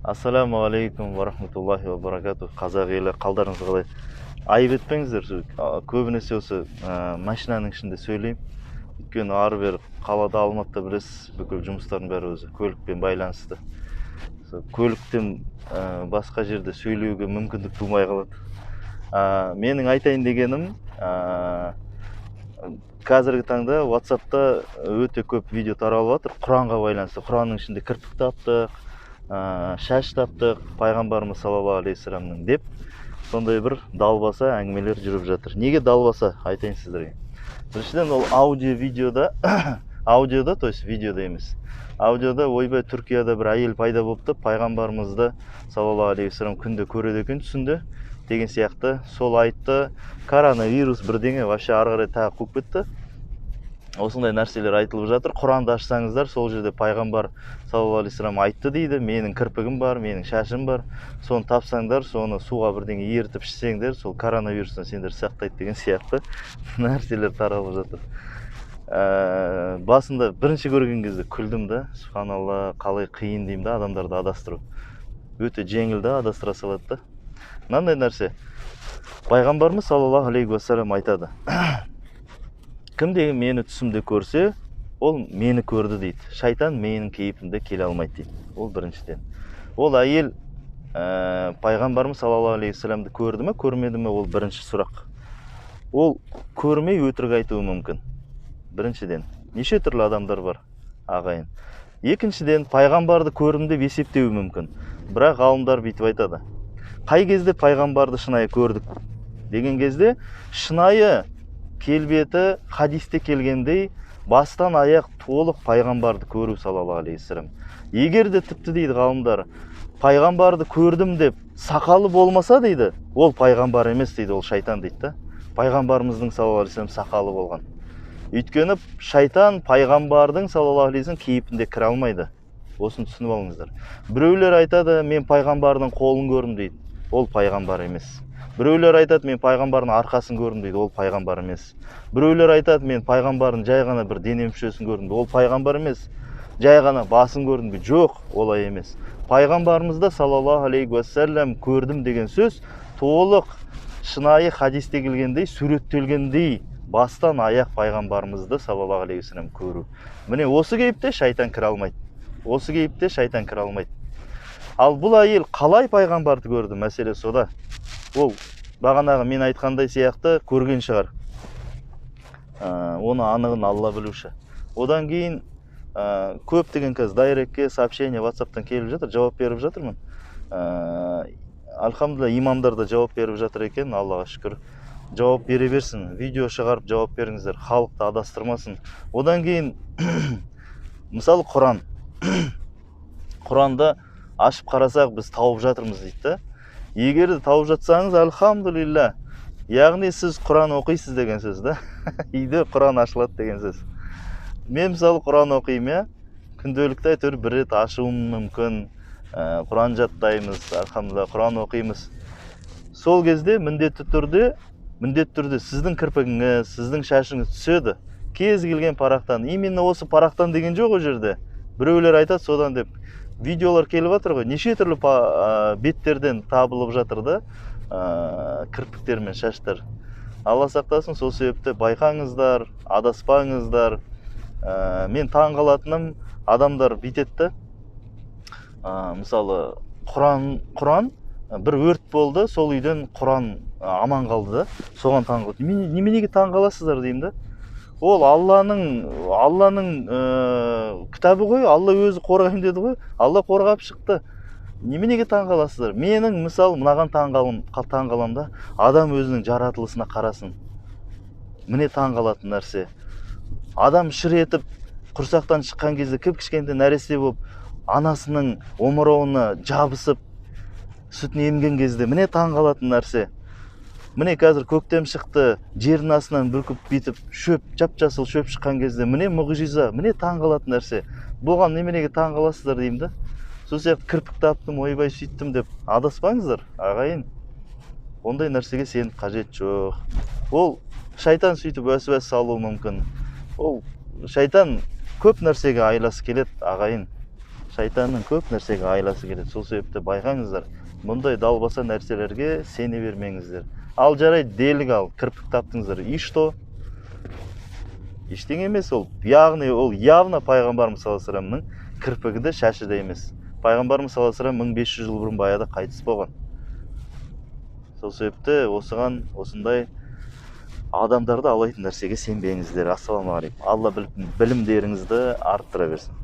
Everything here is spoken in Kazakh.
Ассаламу алейкум ва рахматуллахи ва баракатух. Қазақ елі қалдарыңыз қалай? Айып етпеңіздер, көбінесе осы машинаның ішінде сөйлеймін. Өйткені ары бері қалада Алматыда білесіз, бүкіл жұмыстардың бәрі өзі көлікпен байланысты. Көліктен басқа жерде сөйлеуге мүмкіндік тумай қалады. Менің айтайын дегенім, қазіргі таңда WhatsApp'та өте көп видео таралып жатыр Құранға байланысты. Құранның ішінде кірпік таптық, шаш таптық, пайғамбарымыз саллаллаху алейхи вассаламның деп сондай бір далбаса әңгімелер жүріп жатыр. Неге далбаса айтайын сіздерге. Біріншіден ол аудиода, то есть видеода емес. Аудиода ойбай Түркияда бір әйел пайда болыпты, пайғамбарымызды саллаллаху алейхи вассалам күнде көреді екен түсінде деген сияқты. Сол айтты, коронавирус бірдеңе вообще ары қарай тағы қуып кетті. Осындай нәрселер айтылып жатыр. Құранды ашсаңыздар, сол жерде пайғамбар саллаллаху алейхи вассалам айтты дейді, менің кірпігім бар, менің шашым бар, соны тапсаңдар, соны суға бірдеңе ерітіп ішсеңдер, сол коронавирустан сендер сақтайды деген сияқты нәрселер таралып жатыр. Басында бірінші көрген кезде күлдім да, субханалла, қалай қиын деймін да, адамдарды адастыру. Өте жеңіл да, адастыра салады да. Мынандай нәрсе, пайғамбарымыз саллаллаху алейхи вассалам айтады. Кімде мені түсімде көрсе, ол мені көрді дейді. Шайтан менің кейпімде келе алмайды дейді. Ол біріншіден. Ол әйел пайғамбарымыз саллаллаху алейхи вассаламды көрді ме, көрмеді ме, ол бірінші сұрақ. Ол көрмей өтірік айтуы мүмкін. Біріншіден. Неше түрлі адамдар бар, ағайын. Екіншіден, пайғамбарды көрдім деп есептеуі мүмкін. Бірақ ғалымдар бүйтіп айтады. Қай кезде пайғамбарды шынайы көрдік деген кезде, шынайы келбеті хадисте келгендей бастан аяқ толық пайғамбарды көру саллаллаху алейхи вассалам. Егер де тіпті дейді ғалымдар, пайғамбарды көрдім деп сақалы болмаса дейді, ол пайғамбар емес дейді, ол шайтан дейді да. Пайғамбарымыздың саллаллаху алейхи вассалам сақалы болған. Өйткені шайтан пайғамбардың саллаллаху алейхи вассалам кейпінде кіре алмайды. Осыны түсініп алыңыздар. Біреулер айтады, мен пайғамбардың қолын көрдім дейді, ол пайғамбар емес. Біреулер айтады, мен пайғамбардың арқасын көрдім дейді, ол пайғамбар емес. Біреулер айтады, мен пайғамбардың жай ғана бір дене мүшесін көрдім дейді, ол пайғамбар емес. Жай ғана басын көрдім дейді, жоқ, олай емес. Пайғамбарымызда саллаллаху алейхи вассалам көрдім деген сөз толық шынайы хадисте келгендей, суреттелгендей бастан аяқ пайғамбарымызды саллаллаху алейхи вассалам көру. Міне осы кейіпте шайтан кіре алмайды. Осы кейіпте шайтан кіре алмайды. Ал бұл әйел қалай пайғамбарды көрді, мәселе сода. Ол бағанағы мен айтқандай сияқты көрген шығар. Оны анығын Алла білуші. Одан кейін көптеген кез дайрекке сообщение WhatsApp'тан келіп жатыр, жауап беріп жатырмын. Альхамдулилля, имамдар да жауап беріп жатыр екен, Аллаға шүкір. Жауап бере берсін, видео шығарып жауап беріңіздер, халықты адастырмасын. Одан кейін мысалы Құран. Құранда ашып қарасақ біз тауып жатырмыз дейді. Егер де тауып жатсаңыз, альхамдулилля, яғни сіз Құран оқисыз деген сөз да. Үйде Құран ашылады деген сөз. Мен мысалы Құран оқимын, күнделікті әйтеуір бір рет ашуым мүмкін. Құран жаттаймыз, альхамдулилля, Құран оқимыз. Сол кезде міндетті түрде сіздің кірпігіңіз, сіздің шашыңыз түседі. Кез келген парақтан. Именно осы парақтан деген жоқ о жерде. Біреулер айтады содан деп. Видеолар келіп жатыр ғой, неше түрлі беттерден табылып жатыр да, кірпіктер мен шаштар. Алла сақтасын, сол себепті байқаңыздар, адаспаңыздар. Мен таң қалатыным, адамдар бүйтеді. Мысалы, Құран бір өрт болды, сол үйден Құран аман қалды да, соған таң қалды. Неменеге таң қаласыздар деймін да. Ол Алланың кітабы ғой, Алла өзі қорғайым деді ғой, Алла қорғап шықты. Неменеге таң қаласыздар? Менің мысалы мынаған таң қалам да, адам өзінің жаратылысына қарасын. Міне таң қалатын нәрсе. Адам шыр етіп, құрсақтан шыққан кезде кіп-кішкентай нәресте болып, анасының омырауына жабысып, сүтін емген кезде міне таң қалатын нәрсе. Міне қазір көктем шықты, жердің астынан бүркіп битіп, жап-жасыл шөп шыққан кезде міне мұғжиза, міне таң қалатын нәрсе. Бұған неменеге таң қаласыздар деймін да. Сол сияқты кірпік таптым, ойбай сөйттім деп адаспаңыздар, ағайын. Ондай нәрсеге сеніп қажет жоқ. Ол шайтан сөйтіп өсіп салуы мүмкін. Ол шайтан көп нәрсеге айласы келеді, ағайын. шайтанның көп нәрсеге айласы келеді. Сол себепті байқаңыздар, мұндай далбаса нәрселерге сене бермеңіздер. Ал жарайды, делік ал, кірпік таптыңыздар. И что? Ештеңе емес ол. Яғни ол явно пайғамбарымыз саллаллаху алейхи вассаламның кірпігі де шашы да емес. Пайғамбарымыз саллаллаху алейхи вассалам 1500 жыл бұрын баяда қайтыс болған. Сол себепті осыған осындай адамдарды алайтын нәрсеге сенбеңіздер. Ассаламу алейкум. Алла білімдеріңізді арттыра берсін.